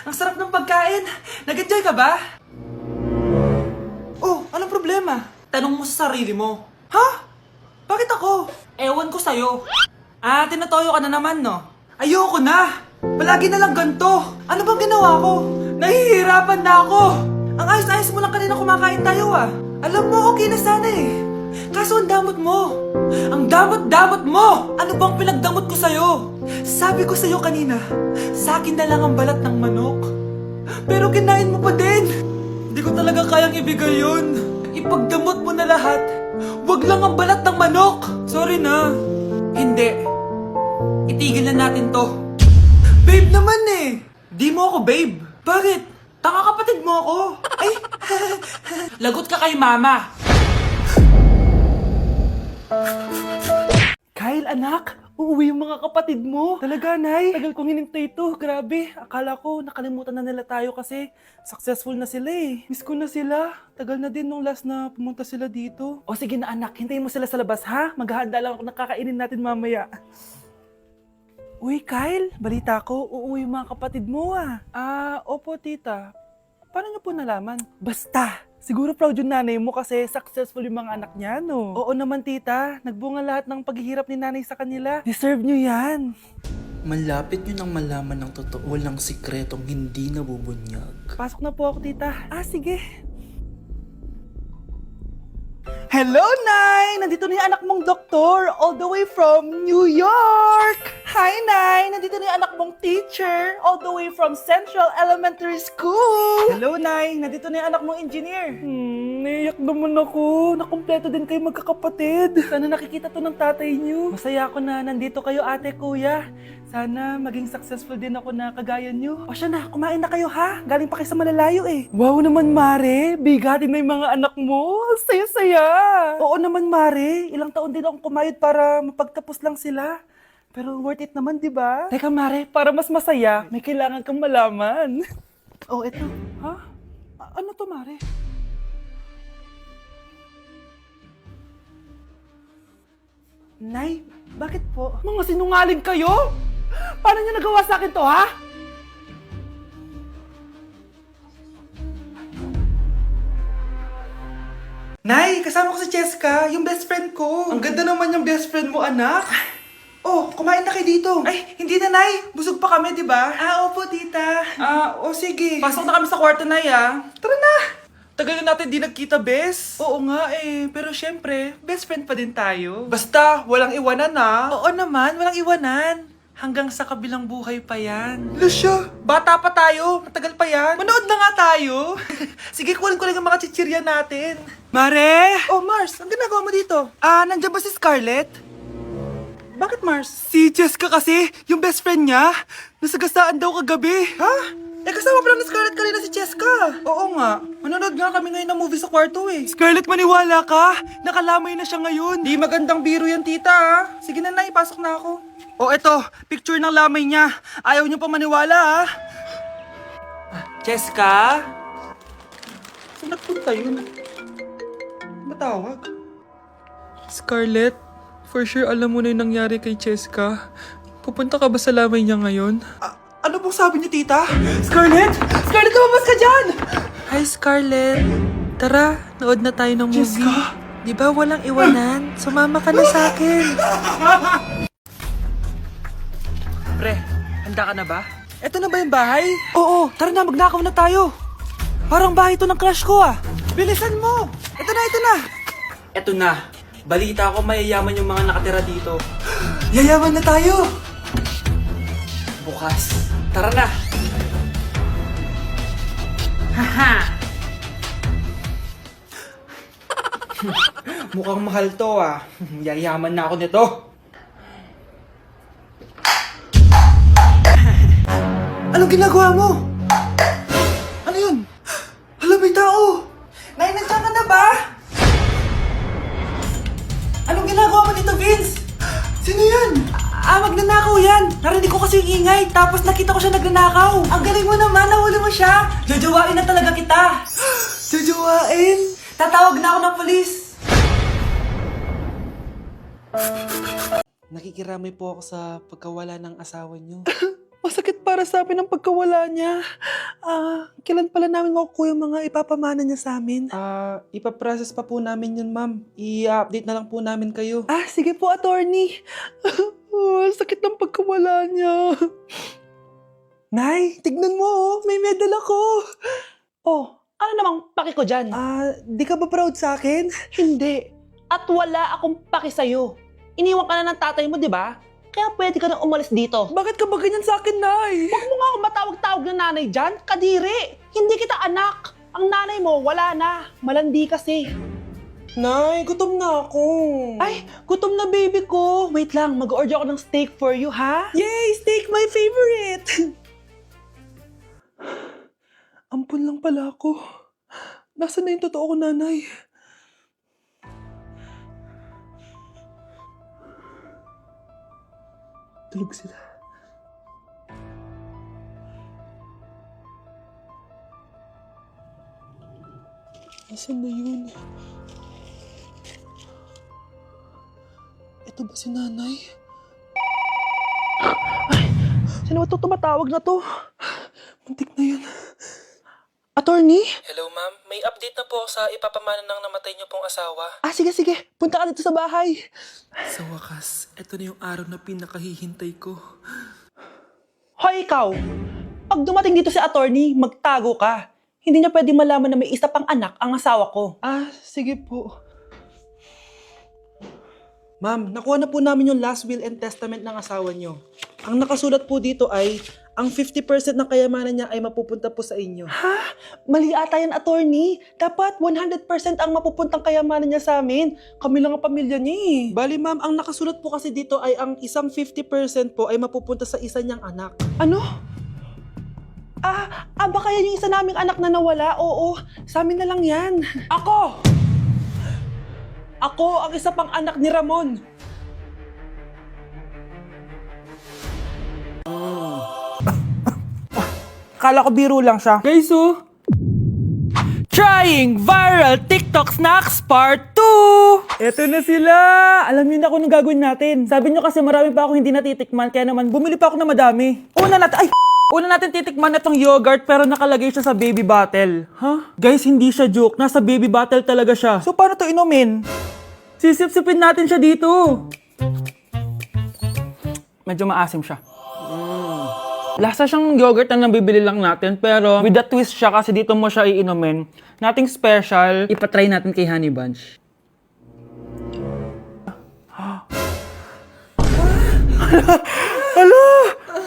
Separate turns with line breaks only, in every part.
Ang sarap ng pagkain. Nag-enjoy ka ba? Oh, anong problema? Tanong mo sa sarili mo. Ha? Bakit ako? Ewan ko sa'yo. Tinatoyo ka na naman, no? Ayoko na! Palagi na lang ganito. Ano bang ginawa ko? Nahihirapan na ako. Ang ayos-ayos mo lang kanina kumakain tayo, ah. Alam mo, okay na sana eh. Kaso ang damot mo. Ang damot-damot mo! Ano bang pinagdamot ko sa'yo? Sabi ko sa'yo kanina, sa akin na lang ang balat ng manok. Pero kinain mo pa din. Hindi ko talaga kayang ibigay yun. Ipagdamot mo na lahat. Wag lang ang balat ng manok. Sorry na. Hindi. Itigil na natin to. Babe naman eh. Di mo ako babe. Bakit? Tanga kapatid mo ako. Ay, lagot ka kay mama. Kyle, anak, uuwi yung mga kapatid mo. Talaga, Nay? Tagal kong hinintay ito. Grabe, akala ko nakalimutan na nila tayo kasi successful na sila eh. Miss ko na sila. Tagal na din nung last na pumunta sila dito. O sige na anak, hintayin mo sila sa labas ha? Maghahanda lang ako ng kakainin natin mamaya. Uy, Kyle, balita ko, uuwi yung mga kapatid mo ah. Opo tita. Paano niyo po nalaman? Basta! Siguro proud yung nanay mo kasi successful yung mga anak niya, no? Oo naman, tita. Nagbunga lahat ng paghihirap ni nanay sa kanila. Deserve nyo yan.
Malapit nyo nang malaman ng totoo lang sikretong hindi nabubunyag.
Pasok na po ako, tita. Sige. Hello, Nay! Nandito na yung anak mong doktor all the way from New York! Hi, Nay! Nandito na yung anak mong teacher all the way from Central Elementary School! Hello, Nay! Nandito na yung anak mong engineer! Naiyak naman ako. Nakumpleto din kayo magkakapatid. Sana nakikita to ng tatay niyo. Masaya ako na nandito kayo, ate, kuya. Sana maging successful din ako na kagaya niyo. O siya na, kumain na kayo ha? Galing pa kayo sa malalayo eh. Wow naman, Mare. Bigatin na yung mga anak mo. Saya-saya. Oo naman, Mare. Ilang taon din akong kumayod para mapagtapos lang sila. Pero worth it naman, di ba? Teka, Mare, para mas masaya, may kailangan kang malaman. Oh, eto. Ha? Ano to, Mare? Nay, bakit po? Mga sinungaling kayo? Paano niyo nagawa sa akin to, ha? Nay, kasama ko si Cheska, yung best friend ko. Ang ganda naman yung best friend mo, anak. Oh, kumain na kayo dito. Ay, hindi na, Nay. Busog pa kami, di ba? Opo, tita. Sige. Pasok na kami sa kwarto, Nay, Tara na. Tagal na natin di nagkita, bes. Oo nga eh, pero syempre, best friend pa din tayo. Basta, walang iwanan Oo naman, walang iwanan. Hanggang sa kabilang buhay pa yan. Lucia, bata pa tayo. Matagal pa yan. Manood na nga tayo. Sige, kunin ko lang ang mga chichirya natin. Mare! Oh, Mars, ang ginagawa mo dito? Nandiyan ba si Scarlett? Bakit, Mars? Si Jessica kasi, yung best friend niya, nasagasaan daw kagabi. Ha? Kasama pala ni Scarlett kanina si Cheska. Oo nga. Manonood nga kami ngayon ng movie sa kwarto eh. Scarlett, maniwala ka. Nakalamay na siya ngayon. Di magandang biro yan, tita. Sige na, ipasok na ako. Eto. Picture ng lamay niya. Ayaw niyo pa maniwala, Cheska? Saan nagpunta yun? Matawag. Scarlett, for sure alam mo na yung nangyari kay Cheska. Pupunta ka ba sa lamay niya ngayon? Ano pong sabi niyo, tita? Scarlett! Scarlett, lumabas ka dyan! Hi, Scarlett. Tara, nood na tayo ng movie. Jessica? Di ba walang iwanan? Sumama ka na sa akin. Pre, handa ka na ba? Eto na ba yung bahay? Oo, tara na, magnakaw na tayo. Parang bahay to ng crush ko Bilisan mo! Ito na! Eto na. Balita ko mayayaman yung mga nakatira dito. Yayaman na tayo! Bukas. Tara na! Haha! Mukhang mahal to Yayaman na ako nito. Anong ginagawa mo? Ano yun? Hala, may tao! Nay, nandiyan ka na ba? Anong ginagawa mo dito, Vince? Sino yan? Magnanakaw yan! Narinig ko kasi yung ingay, tapos nakita ko siya nagnanakaw. Ang galing mo naman, nahuli mo siya! Jojowain na talaga kita! Jojowain? Tatawag na ako ng polis!
Nakikiramay po ako sa pagkawala ng asawa niyo.
Masakit para sa amin ang pagkawala niya. Kailan pala namin makukuha yung mga ipapamana niya sa amin? Ipaprocess pa po namin yun, ma'am. I-update na lang po namin kayo. Sige po, attorney. Sakit ng pagkawala niya. Nay, tignan mo, may medal ako.
Oh, ano namang paki ko dyan?
Di ka ba proud sa akin?
Hindi. At wala akong paki sa'yo. Iniwan ka na ng tatay mo, di ba? Kaya pwede ka na umalis dito.
Bakit ka ba ganyan sa akin, Nay?
Huwag mo nga akong matawag-tawag na nanay dyan. Kadiri. Hindi kita anak. Ang nanay mo, wala na. Malandi kasi.
Nay, gutom na ako.
Ay, gutom na baby ko. Wait lang, mag-order ako ng steak for you, ha?
Yay! Steak, my favorite! Ampun lang pala ako. Nasaan na yung totoo ko, nanay? Tulog sila. Nasaan na yun? Ito ba si nanay?
Sino ba ito tumatawag na to?
Muntik na yun.
Attorney?
Hello ma'am, may update na po sa ipapamana ng namatay niyo pong asawa.
Sige. Punta ka dito sa bahay.
Sa wakas, ito na yung araw na pinakahihintay ko.
Hoy, ikaw! Pag dumating dito si attorney, magtago ka. Hindi niya pwede malaman na may isa pang anak ang asawa ko.
Sige po. Ma'am, nakuha na po namin yung last will and testament ng asawa niyo. Ang nakasulat po dito ay, ang 50% ng kayamanan niya ay mapupunta po sa inyo.
Mali ata yan, attorney. Dapat 100% ang mapupuntang kayamanan niya sa amin. Kami lang ang pamilya niya eh.
Bali ma'am, ang nakasulat po kasi dito ay ang isang 50% po ay mapupunta sa isa niyang anak.
Ano? Baka yan yung isa naming anak na nawala? Oo, sa amin na lang yan. Ako! Ako ang isa pang anak ni Ramon.
Kala ko biro lang siya.
Guys, Trying Viral TikTok Snacks Part 2! Eto na sila! Alam niyo na kung anong gagawin natin. Sabi niyo kasi marami pa ako hindi natitikman, kaya naman bumili pa ako na madami. Una natin titikman na tong yogurt pero nakalagay siya sa baby bottle. Guys, hindi siya joke. Nasa baby bottle talaga siya.
So paano to inumin?
Sisip-sipin natin siya dito. Medyo maasim siya. Lasa siyang yogurt na nabibili lang natin, pero with a twist siya kasi dito mo siya iinumin. Nothing special. Ipatry natin kay Honey Bunch. Hala!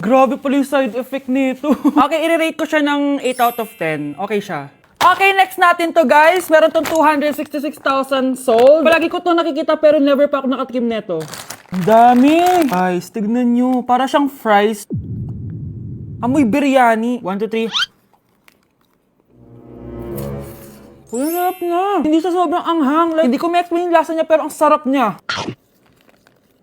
Grabe pala yung side effect nito. Okay, i-rate ko siya ng 8 out of 10. Okay siya. Okay, next natin to guys. Meron tong 266,000 sold. Palagi ko to nakikita pero never pa ako nakatikim neto. Ang dami! Guys, tignan nyo. Para siyang fries. Amoy biryani. 1, 2, 3. Uy, sarap na. Hindi siya sobrang anghang. Like, hindi ko ma-explain yung lasa niya pero ang sarap niya.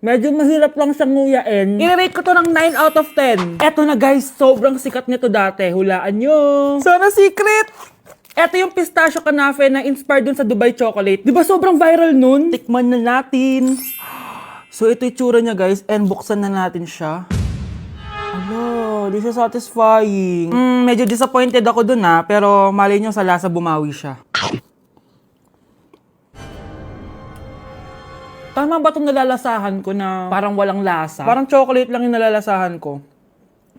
Medyo mahirap lang siyang nguyain. I-rate ko to ng 9 out of 10. Eto na guys, sobrang sikat nito dati. Hulaan nyo.
Sana secret!
Eto yung pistachio kanafe na inspired dun sa Dubai chocolate. Di ba sobrang viral nun? Tikman na natin. So ito yung tsura niya guys, and buksan na natin siya. Ano, di siya satisfying. Medyo disappointed ako dun pero malay nyo sa lasa bumawi siya. Tama ba itong nalalasahan ko na parang walang lasa? Parang chocolate lang yung nalalasahan ko.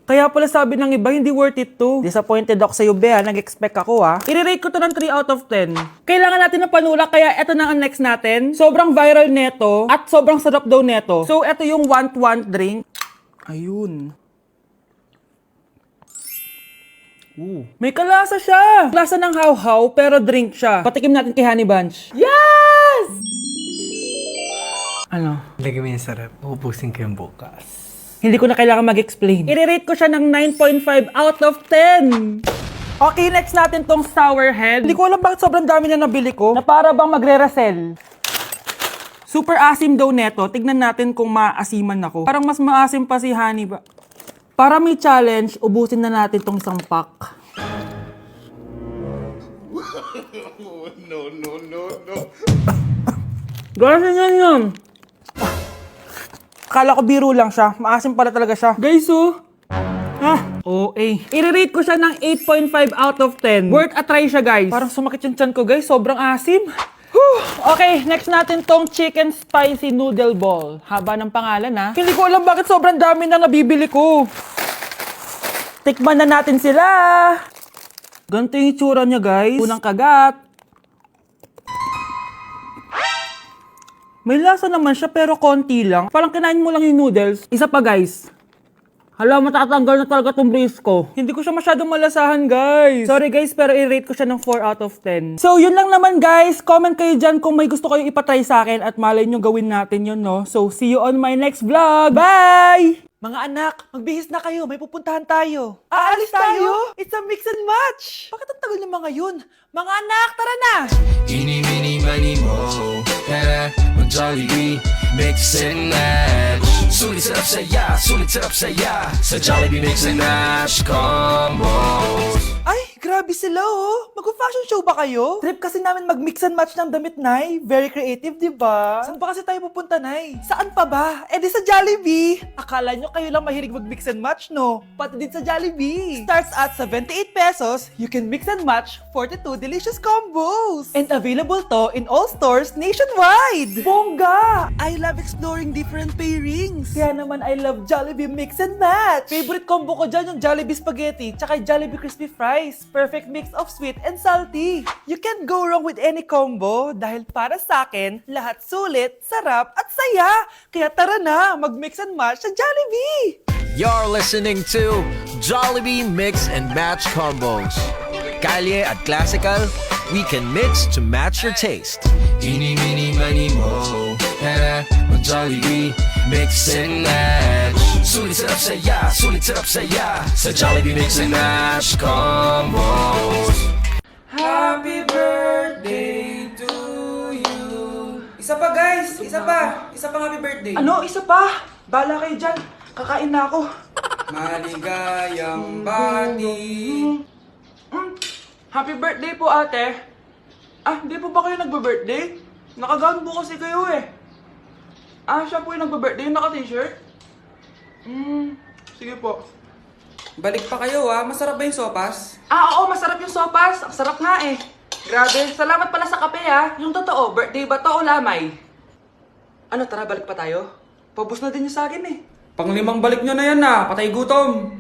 Kaya pala sabi ng iba, hindi worth it to. Disappointed ako sa'yo, Bea. Nag-expect ako, I-rate ko to ng 3 out of 10. Kailangan natin ng panulak, kaya eto na ang next natin. Sobrang viral neto, at sobrang sarap daw neto. So, eto yung want drink. Ayun. May kalasa siya. Lasa ng how-how, pero drink siya. Patikim natin kay Honey Bunch. Yes! Ano?
Lagay mo yung sarap. Uubusin ko yung bukas.
Hindi ko na kailangan mag-explain. I-rate ko siya ng 9.5 out of 10. Okay, next natin tong sour head.
Hindi ko alam bakit sobrang dami na nabili ko.
Na para bang magre-resell. Super asim daw neto. Tignan natin kung maasiman ako. Parang mas maasim pa si Honey ba? Para may challenge, ubusin na natin tong isang pack. No. Gano'n yun.
Akala ko biro lang siya. Maasim pala talaga siya.
Guys, OA. I-rate ko siya ng 8.5 out of 10. Worth a try siya, guys. Parang sumakit yung tiyan ko, guys. Sobrang asim. Whew. Okay, next natin tong chicken spicy noodle ball. Haba ng pangalan, ha? Hindi ko alam bakit sobrang dami na nabibili ko. Tikman na natin sila. Ganito yung itsura niya, guys. Unang kagat. May lasa naman siya pero konti lang. Parang kinain mo lang yung noodles. Isa pa, guys. Hala, matatanggal na talaga tong brace ko. Hindi ko siya masyadong malasahan, guys. Sorry, guys, pero i-rate ko siya ng 4 out of 10. So, yun lang naman, guys. Comment kayo dyan kung may gusto kayong ipatry sa akin at malay nyo gawin natin yun, no? So, see you on my next vlog. Bye!
Mga anak, magbihis na kayo. May pupuntahan tayo. Aalis tayo? It's a mix and match. Bakit ang tagal ng mga yun? Mga anak, tara na!
Eeny, meeny, miny, mo. Tara, mag-Jollibee, mix and match. Sulit sarap saya sa Jollibee mix and match combo.
Ay, grabe sila oh. Mag-fashion show ba kayo? Trip kasi namin mag-mix and match ng damit, Nay. Very creative, di ba? Saan ba kasi tayo pupunta, Nay? Saan pa ba? Eh di sa Jollibee. Akala nyo kayo lang mahilig mag-mix and match, no? Pati din sa Jollibee. Starts at 78 pesos, you can mix and match 42 delicious combos. And available to in all stores nationwide. Bongga! I love exploring different pairings. Kaya naman I love Jollibee mix and match. Favorite combo ko dyan yung Jollibee spaghetti tsaka yung Jollibee crispy fries. Perfect mix of sweet and salty. You can't go wrong with any combo dahil para sa akin, lahat sulit, sarap at saya. Kaya tara na, mag-mix and match sa Jollibee!
You're listening to Jollibee Mix and Match Combos. Kalye at classical, we can mix to match your taste. Eeny, meeny, miny, mo. Tara, mag-Jollibee, mix and match. Sulit sarap saya sa Jollibee Mix and Match Combos.
Happy birthday to you. Isa pa, guys. Isa pa happy birthday.
Ano? Isa pa? Bala kayo dyan. Kakain na ako.
Maligayang bati.
Happy birthday po, ate. Ah, hindi po ba kayo nagbe-birthday? Nakagown po kasi kayo eh. Ah, siya po yung nagbe-birthday, yung naka-t-shirt? Sige po.
Balik pa kayo masarap ba yung sopas?
Ah, oo, masarap yung sopas. Ang sarap nga eh. Grabe, salamat pala sa kape Yung totoo, birthday ba to o lamay? Ano, tara, balik pa tayo? Paubos na din yung sa akin eh.
Panglimang balik nyo na yan patay gutom.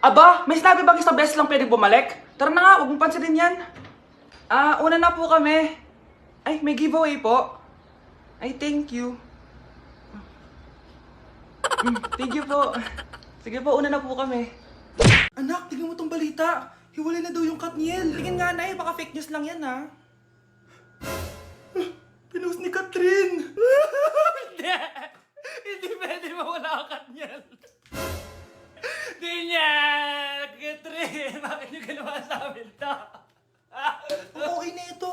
Aba, may sinabi bang isang beses lang pwede bumalik? Tara na nga, huwag mong pansinin yan. Ah, una na po kami. Ay, may giveaway po. Ay, thank you. Thank you po. Sige po, una na po kami.
Anak, tingnan mo tong balita. Hiwalay na daw yung Katniel.
Tingin nga na baka fake news lang yan
Pinost ni Catherine.
Hindi pwede mawala ang Katniel. Di niya, Catherine, bakit niyo ginawa sa amin to?
Okay na ito.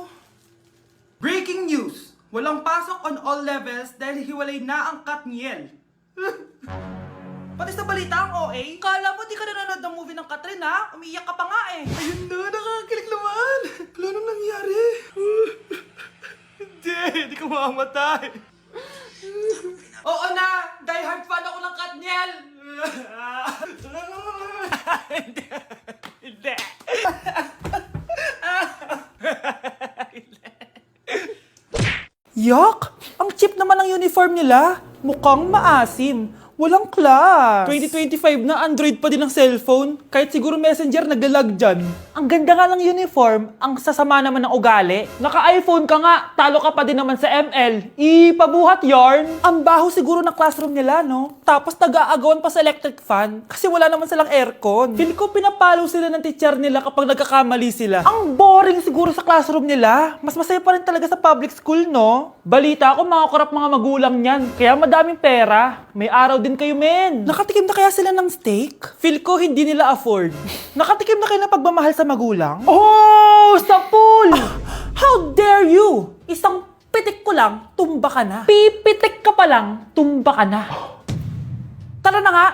Breaking news! Walang pasok on all levels dahil hiwalay na ang Katniel.
Pati sa balita ang OA, kala mo di ka nanonood ng movie ng Catherine umiiyak ka pa nga eh.
Ayun na, nakakakilig naman. Wala nang nangyari. Hindi ka mamamatay.
Oo na, die hard fan ako ng Katniel. Hindi. Yak! Ang cheap naman ng uniform nila. Mukhang maasim. Walang class. 2025 na, Android pa din ang cellphone. Kahit siguro Messenger naglalag dyan. Ang ganda nga ng uniform, ang sasama naman ng ugali. Naka-iPhone ka nga, talo ka pa din naman sa ML. Ipabuhat yarn. Ang baho siguro ng classroom nila, no? Tapos nag-aagawan pa sa electric fan kasi wala naman silang aircon. Feel ko pinapalo sila ng teacher nila kapag nagkakamali sila. Ang boring siguro sa classroom nila. Mas masaya pa rin talaga sa public school, no? Balita ko, mga korap mga magulang niyan. Kaya madaming pera. May araw din kayo, men. Nakatikim na kaya sila ng steak? Feel ko hindi nila afford. Nakatikim na kayo ng pagmamahal sa magulang? Oh, sa pool! How dare you? Isang pitik ko lang, tumba ka na. Pipitik ka pa lang, tumba ka na. Tara na nga,